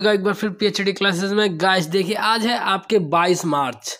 एक बार फिर PhD classes में। गाइस देखिए, आज है आपके 22 मार्च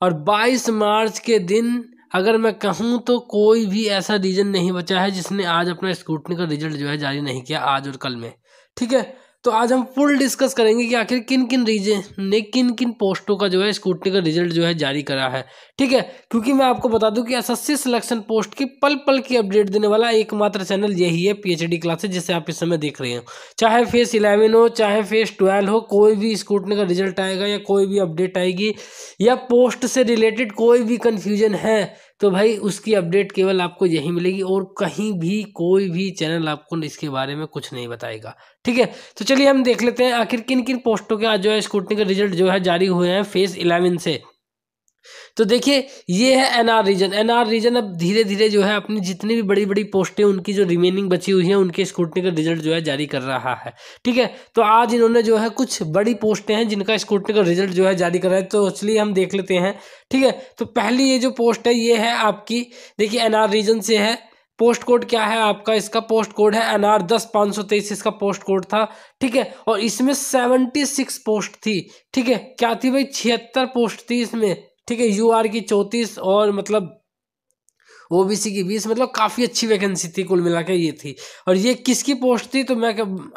और 22 मार्च के दिन अगर मैं कहूँ तो कोई भी ऐसा रीजन नहीं बचा है जिसने आज अपना स्क्रूटनी का रिजल्ट जो है जारी नहीं किया, आज और कल में। ठीक है, तो आज हम फुल डिस्कस करेंगे कि आखिर किन किन रीजन ने किन किन पोस्टों का जो है स्क्रूटनी का रिजल्ट जो है जारी करा है। ठीक है, क्योंकि मैं आपको बता दूं कि एसएससी सिलेक्शन पोस्ट की पल पल की अपडेट देने वाला एकमात्र चैनल यही है पीएचडी क्लासेस, जिसे आप इस समय देख रहे हो। चाहे फेज 11 हो, चाहे फेज 12 हो, कोई भी स्क्रूटनी का रिजल्ट आएगा या कोई भी अपडेट आएगी या पोस्ट से रिलेटेड कोई भी कंफ्यूजन है तो भाई उसकी अपडेट केवल आपको यही मिलेगी और कहीं भी कोई भी चैनल आपको इसके बारे में कुछ नहीं बताएगा। ठीक है, तो चलिए हम देख लेते हैं आखिर किन किन पोस्टों के आज जो है स्क्रूटनी का रिजल्ट जो है जारी हुए हैं फेज 11 से। तो देखिए, ये है एनआर रीजन। एनआर रीजन अब धीरे धीरे जो है अपनी जितनी भी बड़ी बड़ी पोस्टें उनकी जो रिमेनिंग बची हुई है उनके स्क्रूटनी का रिजल्ट जो है जारी कर रहा है। ठीक है, तो आज इन्होंने जो है कुछ बड़ी पोस्टें हैं जिनका स्क्रूटनी का रिजल्ट जो है जारी कर रहा है, तो चलिए हम देख लेते हैं। ठीक है, तो पहली ये जो पोस्ट है ये है आपकी, देखिए एनआर रीजन से है। पोस्ट कोड क्या है आपका, इसका पोस्ट कोड है एनआर 10-523, इसका पोस्ट कोड था। ठीक है, और इसमें 76 पोस्ट थी। ठीक है, क्या थी भाई, 76 पोस्ट थी इसमें। ठीक है, यूआर की 34 और मतलब ओबीसी की 20, मतलब काफ़ी अच्छी वैकेंसी थी कुल मिला के ये थी। और ये किसकी पोस्ट थी तो मैं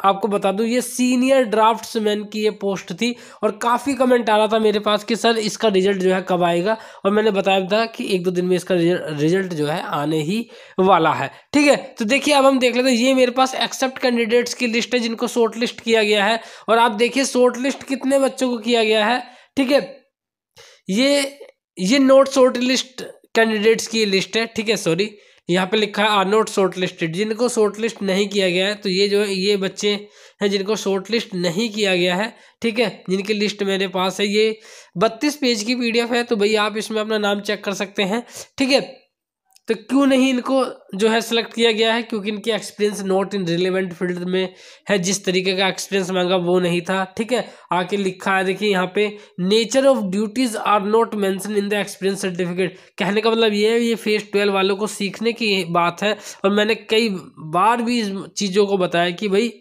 आपको बता दूं, ये सीनियर ड्राफ्ट्समैन की ये पोस्ट थी। और काफ़ी कमेंट आ रहा था मेरे पास कि सर इसका रिजल्ट जो है कब आएगा, और मैंने बताया था कि 1-2 दिन में इसका रिजल्ट जो है आने ही वाला है। ठीक है, तो देखिए अब हम देख लेते हैं। ये मेरे पास एक्सेप्ट कैंडिडेट्स की लिस्ट है जिनको शॉर्ट लिस्ट किया गया है, और आप देखिए शॉर्ट लिस्ट कितने बच्चों को किया गया है। ठीक है, ये नोट शॉर्ट लिस्ट कैंडिडेट्स की लिस्ट है। ठीक है, सॉरी यहाँ पे लिखा है आर नोट शॉर्ट लिस्टेड, जिनको शॉर्ट लिस्ट नहीं किया गया है। तो ये जो है ये बच्चे हैं जिनको शॉर्ट लिस्ट नहीं किया गया है। ठीक है, जिनकी लिस्ट मेरे पास है, ये 32 पेज की पीडीएफ है, तो भैया आप इसमें अपना नाम चेक कर सकते हैं। ठीक है, तो क्यों नहीं इनको जो है सिलेक्ट किया गया है, क्योंकि इनकी experience not in relevant field में है, जिस तरीके का एक्सपीरियंस मांगा वो नहीं था। ठीक है, आके लिखा है देखिए यहाँ पे, nature of duties are not mention in the experience certificate. कहने का मतलब ये है, ये फेज 12 वालों को सीखने की बात है। और मैंने कई बार भी इस चीज़ों को बताया कि भाई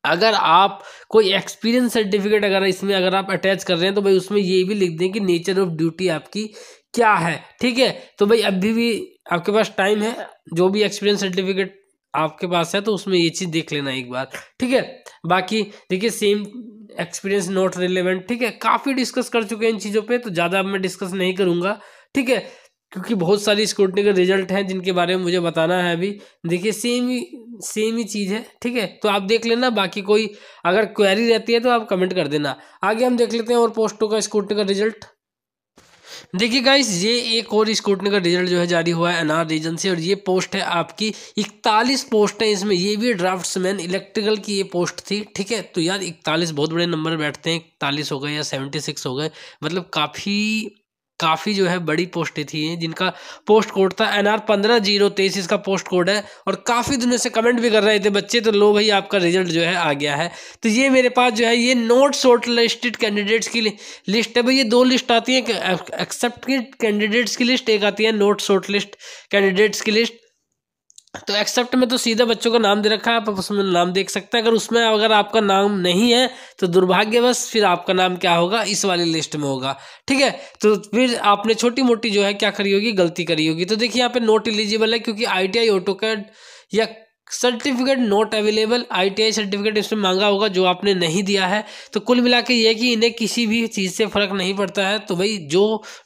अगर आप कोई एक्सपीरियंस सर्टिफिकेट अगर इसमें अगर आप अटैच कर रहे हैं तो भाई उसमें ये भी लिख दें कि नेचर ऑफ ड्यूटी आपकी क्या है। ठीक है, तो भाई अभी भी आपके पास टाइम है, जो भी एक्सपीरियंस सर्टिफिकेट आपके पास है तो उसमें ये चीज़ देख लेना एक बार। ठीक है, बाकी देखिए सेम एक्सपीरियंस नॉट रिलेवेंट। ठीक है, काफ़ी डिस्कस कर चुके हैं इन चीज़ों पे, तो ज़्यादा अब मैं डिस्कस नहीं करूँगा। ठीक है, क्योंकि बहुत सारी स्क्रूटनी के रिजल्ट हैं जिनके बारे में मुझे बताना है अभी। देखिए सेम ही चीज़ है। ठीक है, तो आप देख लेना, बाकी कोई अगर क्वेरी रहती है तो आप कमेंट कर देना। आगे हम देख लेते हैं और पोस्टों का स्क्रूटनी का रिजल्ट। देखिए गाइस, ये एक और स्क्रूटनी का रिजल्ट जो है जारी हुआ है एनआर रीजन से, और ये पोस्ट है आपकी 41 पोस्ट है इसमें। ये भी ड्राफ्ट्समैन इलेक्ट्रिकल की ये पोस्ट थी। ठीक है, तो यार 41 बहुत बड़े नंबर बैठते हैं, 41 हो गए या 76 हो गए, मतलब काफ़ी जो है बड़ी पोस्टें थी जिनका पोस्ट कोड था एनआर 15-023, इसका पोस्ट कोड है। और काफ़ी दिनों से कमेंट भी कर रहे थे बच्चे, तो लो भाई आपका रिजल्ट जो है आ गया है। तो ये मेरे पास जो है ये नोट शॉर्ट लिस्टेड कैंडिडेट्स की लिस्ट है भाई। ये 2 लिस्ट आती है, एक्सेप्टेड कैंडिडेट्स की लिस्ट, एक आती है नोट शॉर्ट लिस्ट कैंडिडेट्स की लिस्ट। तो एक्सेप्ट में तो सीधा बच्चों का नाम दे रखा है, आप उसमें नाम देख सकते हैं। अगर आपका नाम नहीं है तो दुर्भाग्यवश फिर आपका नाम क्या होगा, इस वाली लिस्ट में होगा। ठीक है, तो फिर आपने छोटी मोटी जो है क्या करी होगी, गलती करी होगी। तो देखिए यहाँ पे नोट एलिजिबल है क्योंकि आईटीआई ऑटोकैड या certificate not available, ITI certificate इसमें मांगा होगा जो आपने नहीं दिया है। तो कुल मिला के ये कि इन्हें किसी भी चीज़ से फ़र्क नहीं पड़ता है। तो भाई जो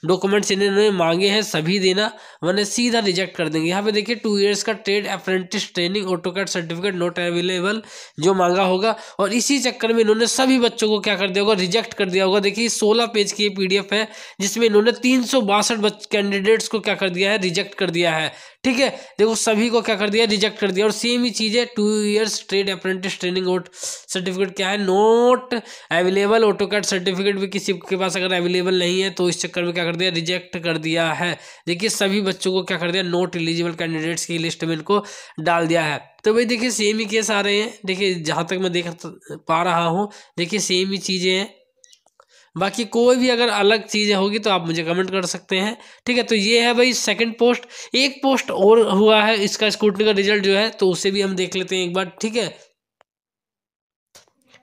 डॉक्यूमेंट्स इन्होंने मांगे हैं सभी देना, वरना सीधा रिजेक्ट कर देंगे। यहाँ पे देखिए 2 इयर्स का trade apprentice training AutoCAD certificate not available जो मांगा होगा, और इसी चक्कर में इन्होंने सभी बच्चों को क्या कर दिया होगा, रिजेक्ट कर दिया होगा। देखिए 16 पेज की ये पीडीएफ है जिसमें इन्होंने 362 कैंडिडेट्स को क्या कर दिया है, रिजेक्ट कर दिया है। ठीक है, देखो सभी को क्या कर दिया, रिजेक्ट कर दिया। और सेम ही चीज़ है 2 years trade apprentice training certificate क्या है, नॉट अवेलेबल ऑटोकैड सर्टिफिकेट भी किसी के पास अगर अवेलेबल नहीं है तो इस चक्कर में क्या कर दिया, रिजेक्ट कर दिया है। देखिए सभी बच्चों को क्या कर दिया, नॉट एलिजिबल कैंडिडेट्स की लिस्ट में इनको डाल दिया है। तो भाई देखिए सेम ही केस आ रहे हैं, देखिए जहाँ तक मैं देख पा रहा हूँ, देखिए सेम ही चीज़ें हैं। बाकी कोई भी अगर अलग चीज़ें होगी तो आप मुझे कमेंट कर सकते हैं। ठीक है, तो ये है भाई सेकंड पोस्ट। एक पोस्ट और हुआ है इसका स्क्रूटनी का रिजल्ट जो है, तो उसे भी हम देख लेते हैं एक बार। ठीक है,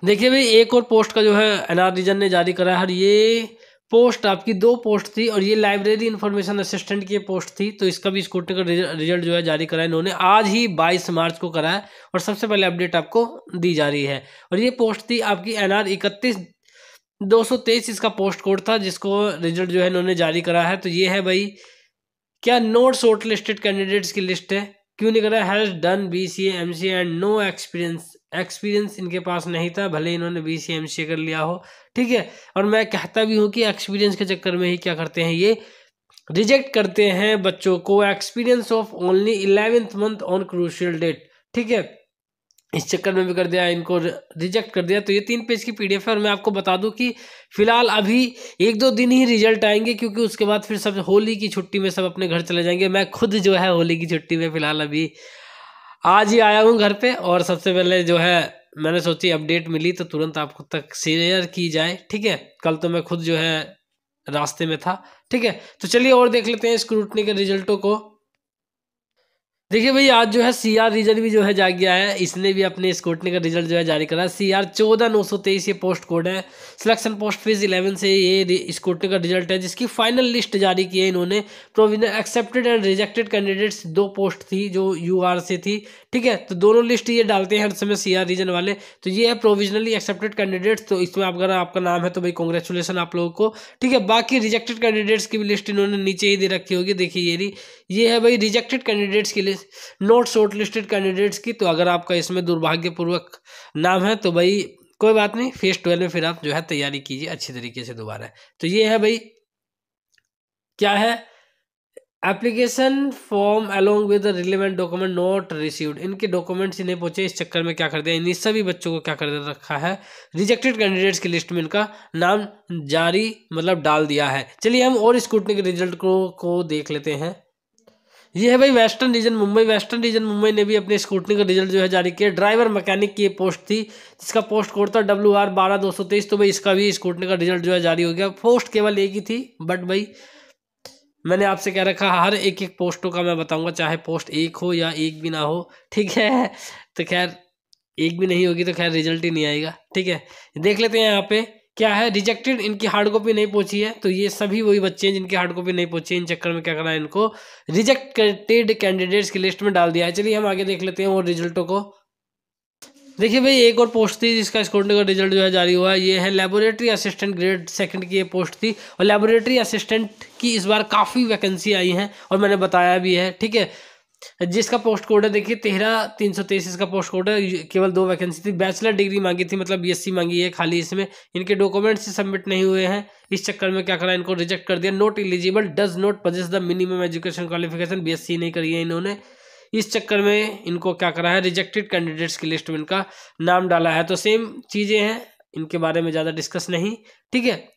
देखिए भाई एक और पोस्ट का जो है एनआर रीजन ने जारी करा है, और ये पोस्ट आपकी 2 पोस्ट थी, और ये लाइब्रेरी इंफॉर्मेशन असिस्टेंट की पोस्ट थी। तो इसका भी स्कूटी का रिजल्ट जो है जारी करा है इन्होंने, आज ही 22 मार्च को करा है, और सबसे पहले अपडेट आपको दी जा रही है। और ये पोस्ट थी आपकी एनआर 31/223 इसका पोस्ट कोड था, जिसको रिजल्ट जो है इन्होंने जारी करा है। तो ये है भाई क्या नोट शॉर्ट लिस्टेड कैंडिडेट्स की लिस्ट है। क्यों नहीं करा, has done BCA MCA and no experience इनके पास नहीं था, भले इन्होंने BCA MCA कर लिया हो, ठीक है। और मैं कहता भी हूँ कि एक्सपीरियंस के चक्कर में ही क्या करते हैं, ये रिजेक्ट करते हैं बच्चों को, experience of only 11th month on crucial date, ठीक है। इस चक्कर में भी कर दिया, इनको रिजेक्ट कर दिया। तो ये 3 पेज की PDF है, और मैं आपको बता दूं कि फिलहाल अभी 1-2 दिन ही रिजल्ट आएंगे, क्योंकि उसके बाद फिर सब होली की छुट्टी में सब अपने घर चले जाएंगे। मैं खुद जो है होली की छुट्टी में फिलहाल अभी आज ही आया हूँ घर पे, और सबसे पहले जो है मैंने सोची अपडेट मिली तो तुरंत आपको तक शेयर की जाए, ठीक है। कल तो मैं खुद जो है रास्ते में था, ठीक है। तो चलिए और देख लेते हैं स्क्रूटनी के रिजल्टों को। देखिए भाई आज जो है CR रीजन भी जो है जाग गया है, इसने भी अपने स्क्रूटनी का रिजल्ट जो है जारी करा है। CR 14/923 ये पोस्ट कोड है। सिलेक्शन पोस्ट फीस 11 से ये स्क्रूटनी का रिजल्ट है, जिसकी फाइनल लिस्ट जारी की है इन्होंने। Provisional accepted and rejected candidates 2 post थी जो UR से थी, ठीक है। तो दोनों लिस्ट ये डालते हैं हर समय CR रीजन वाले। तो ये है प्रोविजनली एक्सेप्टेड कैंडिडेट्स, तो इसमें अगर आपका नाम है तो भाई कॉन्ग्रेचुलेसन आप लोगों को, ठीक है। बाकी रिजेक्टेड कैंडिडेट्स की भी लिस्ट इन्होंने नीचे ही दे रखी होगी, देखिए ये है भाई रिजेक्टेड कैंडिडेट्स की list, note shortlisted candidates की। तो अगर आपका इसमें दुर्भाग्यपूर्वक नाम है तो भाई कोई बात नहीं, फेज 12 में फिर आप जो है तैयारी कीजिए अच्छी तरीके से दोबारा। तो ये है भाई क्या है, application form along with relevant document not received, इनके डॉक्यूमेंट्स ही नहीं पहुंचे, इस चक्कर में क्या कर दिया इन सभी बच्चों को क्या कर रखा है, रिजेक्टेड कैंडिडेट्स की लिस्ट में इनका नाम जारी मतलब डाल दिया है। चलिए हम और स्क्रूटनी के रिजल्ट को देख लेते हैं। ये है भाई वेस्टर्न रीजन मुंबई ने भी अपने स्कूटनी का रिजल्ट जो है जारी किया। ड्राइवर मैकेनिक की ये पोस्ट थी, जिसका पोस्ट कोड था WR 12/223। तो भाई इसका भी स्कूटनी का रिजल्ट जो है जारी हो गया। पोस्ट केवल एक ही थी, बट भाई मैंने आपसे कह रखा हर एक पोस्टों का मैं बताऊंगा, चाहे पोस्ट एक हो या एक भी ना हो, ठीक है। तो खैर एक भी नहीं होगी तो खैर रिजल्ट ही नहीं आएगा, ठीक है। देख लेते हैं यहाँ पे क्या है, रिजेक्टेड इनकी हार्ड कॉपी नहीं पहुंची है। तो ये सभी वही बच्चे हैं जिनकी हार्ड कॉपी नहीं पहुंची है, इन चक्कर में क्या करना है, इनको रिजेक्टेड कैंडिडेट्स की लिस्ट में डाल दिया है। चलिए हम आगे देख लेते हैं और रिजल्टों को। देखिए भाई एक और पोस्ट थी जिसका स्कूटनी का रिजल्ट जो है जारी हुआ है, ये है लेबोरेटरी असिस्टेंट ग्रेड 2 की ये पोस्ट थी। और लेबोरेटरी असिस्टेंट की इस बार काफ़ी वैकेंसी आई हैं, और मैंने बताया भी है, ठीक है। जिसका पोस्ट कोड है देखिए 13/323 इसका पोस्ट कोड है। केवल 2 वैकेंसी थी, बैचलर डिग्री मांगी थी, मतलब BSc मांगी है खाली। इसमें इनके डॉक्यूमेंट्स सबमिट नहीं हुए हैं, इस चक्कर में क्या करा, इनको रिजेक्ट कर दिया। Not eligible, does not possess the minimum education qualification, BSc नहीं करी है इन्होंने, इस चक्कर में इनको क्या करा है, रिजेक्टेड कैंडिडेट्स की लिस्ट में इनका नाम डाला है। तो सेम चीज़ें हैं, इनके बारे में ज़्यादा डिस्कस नहीं, ठीक है।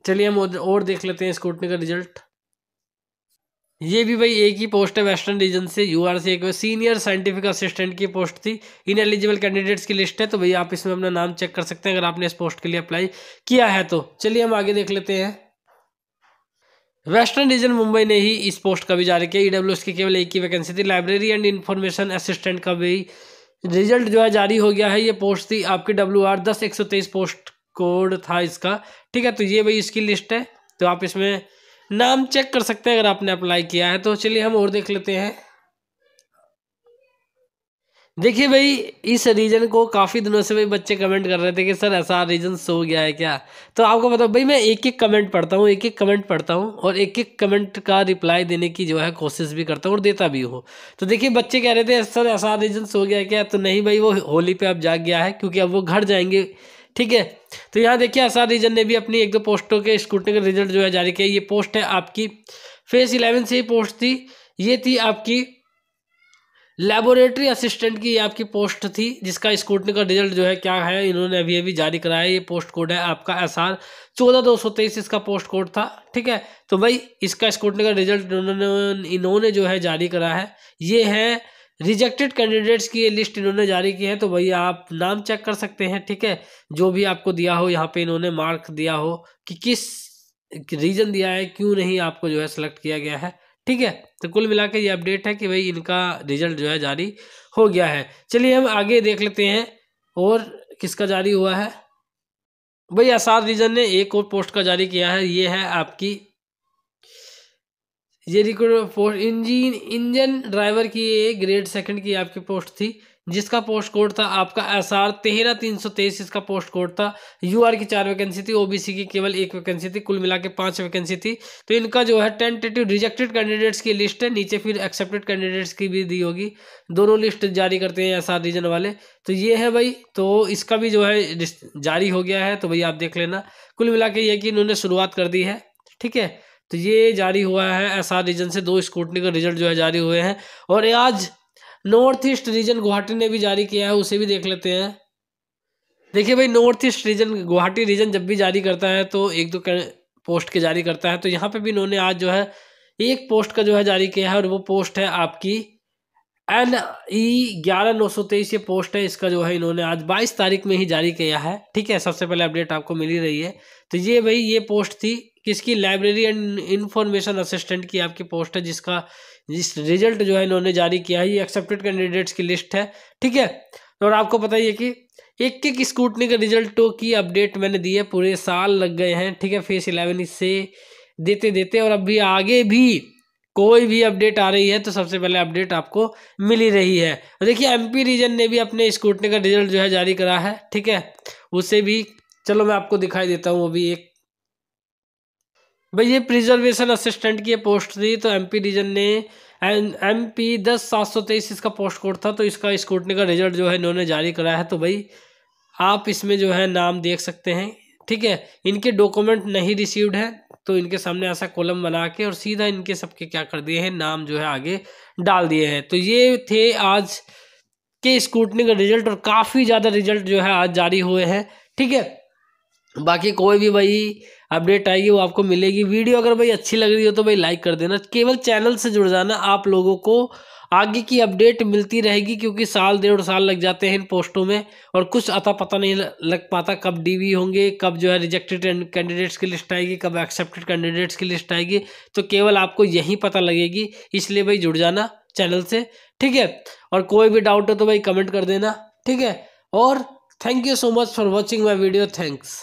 चलिए हम और देख लेते हैं स्क्रूटनी का रिजल्ट। ये भी भाई एक ही पोस्ट है वेस्टर्न रीजन से, UR से एक सीनियर साइंटिफिक असिस्टेंट की पोस्ट थी। इन एलिजिबल कैंडिडेट्स की लिस्ट है, तो भाई आप इसमें अपना नाम चेक कर सकते हैं अगर आपने इस पोस्ट के लिए अप्लाई किया है तो। चलिए हम आगे देख लेते हैं। वेस्टर्न रीजन मुंबई ने ही इस पोस्ट का भी जारी किया। EWS की केवल एक ही वैकेंसी थी, लाइब्रेरी एंड इंफॉर्मेशन असिस्टेंट का भी रिजल्ट जो है जारी हो गया है। ये पोस्ट थी आपकी WR 10/123 पोस्ट कोड था इसका, ठीक है। तो ये भाई इसकी लिस्ट है, तो आप इसमें नाम चेक कर सकते हैं अगर आपने अप्लाई किया है तो। चलिए हम और देख लेते हैं। देखिए भाई इस रीजन को काफ़ी दिनों से भाई बच्चे कमेंट कर रहे थे कि सर ऐसा रीजन सो गया है क्या। तो आपको बताओ भाई मैं एक एक कमेंट पढ़ता हूँ और एक एक कमेंट का रिप्लाई देने की जो है कोशिश भी करता हूँ और देता भी हूँ। तो देखिए बच्चे कह रहे थे सर ऐसा रीजन सो गया है क्या, तो नहीं भाई वो होली पे अब जाग गया है, क्योंकि अब वो घर जाएंगे, ठीक है। तो यहाँ देखिए आसार रीजन ने भी अपनी 1-2 पोस्टों के स्कूटनी का रिजल्ट जो है जारी किया। ये पोस्ट है आपकी फेज 11 से ही पोस्ट थी, ये थी आपकी लेबोरेटरी असिस्टेंट की आपकी पोस्ट थी, जिसका स्कूटनी का रिजल्ट जो है क्या है इन्होंने अभी अभी जारी कराया। ये पोस्ट कोड है आपका SR 14/223 इसका पोस्ट कोड था, ठीक है। तो भाई इसका स्कूटनी का रिजल्ट इन्होंने जो है जारी करा है। ये है रिजेक्टेड कैंडिडेट्स की ये लिस्ट इन्होंने जारी की है, तो भाई आप नाम चेक कर सकते हैं, ठीक है। जो भी आपको दिया हो यहाँ पे इन्होंने मार्क दिया हो कि किस रीजन दिया है, क्यों नहीं आपको जो है सिलेक्ट किया गया है, ठीक है। तो कुल मिला के ये अपडेट है कि भाई इनका रिजल्ट जो है जारी हो गया है। चलिए हम आगे देख लेते हैं और किसका जारी हुआ है भाई, एसआर रीजन ने एक और पोस्ट का जारी किया है। ये है आपकी ये रिक्रूट पोस्ट इंजन ड्राइवर की, ये ग्रेड सेकंड की आपकी पोस्ट थी, जिसका पोस्ट कोड था आपका SR 13323, इसका पोस्ट कोड था। UR की 4 वैकेंसी थी, OBC की केवल 1 वैकेंसी थी, कुल मिला के 5 वैकेंसी थी। तो इनका जो है टेंटेटिव रिजेक्टेड कैंडिडेट्स की लिस्ट है, नीचे फिर एक्सेप्टेड कैंडिडेट्स की भी दी होगी, दोनों लिस्ट जारी करते हैं SR रीजन वाले। तो ये है भाई, तो इसका भी जो है जारी हो गया है, तो भाई आप देख लेना। कुल मिला के ये कि इन्होंने शुरुआत कर दी है, ठीक है। तो ये जारी हुआ है SR रीजन से, 2 स्क्रूटनी का रिजल्ट जो है जारी हुए हैं। और आज नॉर्थ ईस्ट रीजन गुवाहाटी ने भी जारी किया है, उसे भी देख लेते हैं। देखिए भाई, north east region Guwahati region जब भी जारी करता है तो 1-2 पोस्ट के जारी करता है। तो यहाँ पे भी इन्होंने आज जो है एक पोस्ट का जो है जारी किया है, और वो पोस्ट है आपकी NE 11923, ये पोस्ट है। इसका जो है इन्होंने आज 22 तारीख में ही जारी किया है, ठीक है। सबसे पहले अपडेट आपको मिल ही रही है। तो ये भाई ये पोस्ट थी किसकी, लाइब्रेरी एंड इंफॉर्मेशन असिस्टेंट की आपकी पोस्ट है, जिस रिजल्ट जो है इन्होंने जारी किया है। ये एक्सेप्टेड कैंडिडेट्स की लिस्ट है, ठीक है। और आपको पता ही है कि एक स्क्रूटनी के रिजल्टों की अपडेट मैंने दी है, पूरे साल लग गए हैं, ठीक है। फेस 11 इससे देते देते, और अभी आगे भी कोई भी अपडेट आ रही है तो सबसे पहले अपडेट आपको मिल ही रही है। देखिए MP रीजन ने भी अपने स्क्रूटनी का रिजल्ट जो है जारी करा है, ठीक है। उसे भी चलो मैं आपको दिखाई देता हूँ। अभी एक भाई ये प्रिजर्वेशन असिस्टेंट की पोस्ट थी, तो MP रीजन ने MP 10723 इसका पोस्ट कोड था, तो इसका स्क्रूटनी का रिजल्ट जो है इन्होंने जारी करा है। तो भाई आप इसमें जो है नाम देख सकते हैं, ठीक है। इनके डॉक्यूमेंट नहीं रिसीव्ड है, तो इनके सामने ऐसा कॉलम बना के और सीधा इनके सबके क्या कर दिए हैं, नाम जो है आगे डाल दिए हैं। तो ये थे आज के स्क्रूटनी का रिजल्ट, और काफ़ी ज़्यादा रिजल्ट जो है आज जारी हुए हैं, ठीक है। बाकी कोई भी भाई अपडेट आएगी वो आपको मिलेगी। वीडियो अगर भाई अच्छी लग रही हो तो भाई लाइक कर देना, केवल चैनल से जुड़ जाना, आप लोगों को आगे की अपडेट मिलती रहेगी, क्योंकि 1.5 साल लग जाते हैं इन पोस्टों में, और कुछ अता पता नहीं लग पाता कब DV होंगे, कब जो है रिजेक्टेड कैंडिडेट्स की लिस्ट आएगी, कब एक्सेप्टेड कैंडिडेट्स की लिस्ट आएगी। तो केवल आपको यही पता लगेगी, इसलिए भाई जुड़ जाना चैनल से, ठीक है। और कोई भी डाउट हो तो भाई कमेंट कर देना, ठीक है। और thank you so much for watching my video, thanks.